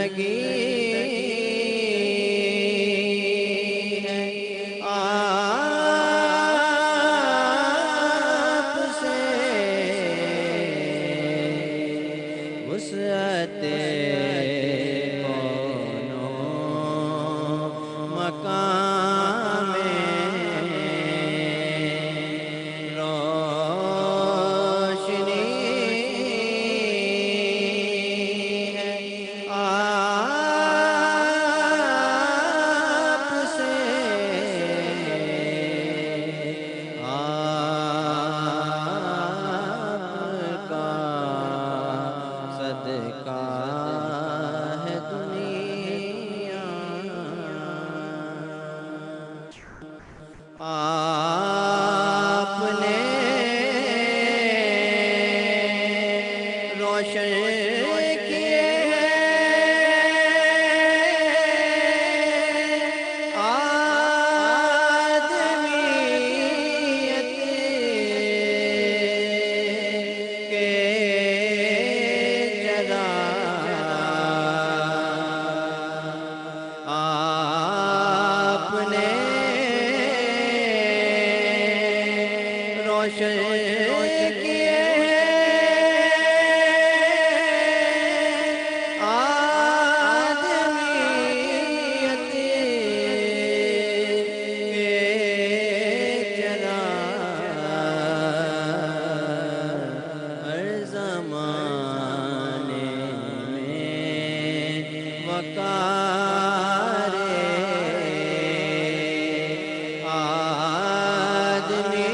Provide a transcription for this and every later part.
زندگی ہے آپ سے وسعت مقام روشنی ہے آپ سے آپ کا صدقہ ہے دنیا آپ نے روشن کیے آدمیت کے چراغ آپ نے روشن کیے آدمیت کے چراغ ہر زمانے میں وقار آدمی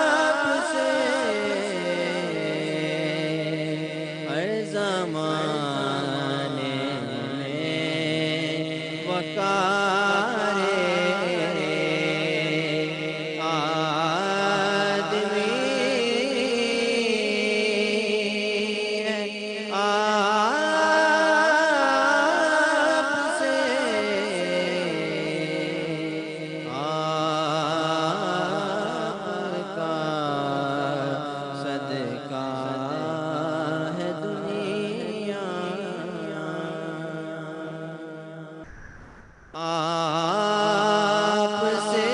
آپ سے ہر زمانے میں وقار آدمی ہے آپ سے آپ کا صدقہ ہے دنیا آپ سے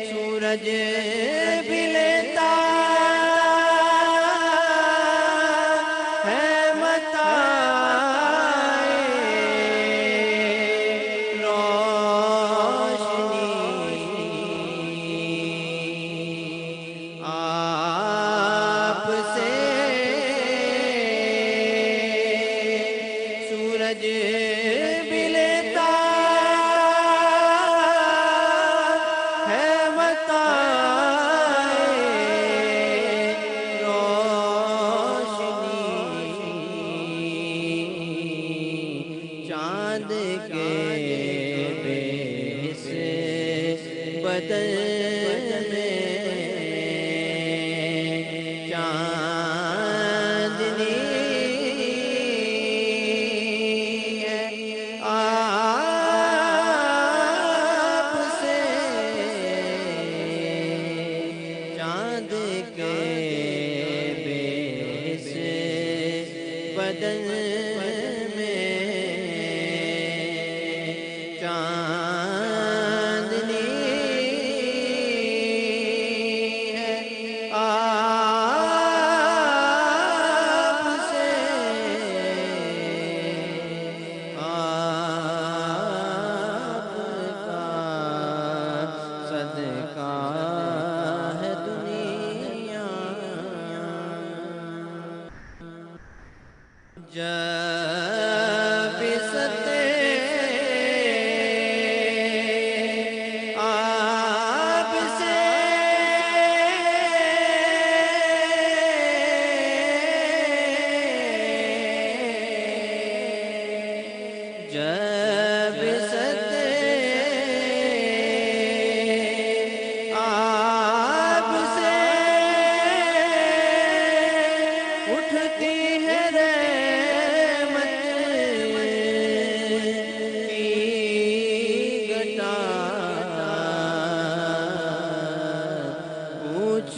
سورج بھی لیتا ہے متاع روشنی آپ سے سورج بھی لیتا ہے متاع روشنی چاند کے بیس بدن میں چاندنی ہے آپ سے چاند کے بیس بدن میں چاندنی ہے آپ سے آپ کا صدقہ ہے دنیا جب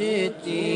پوچھتی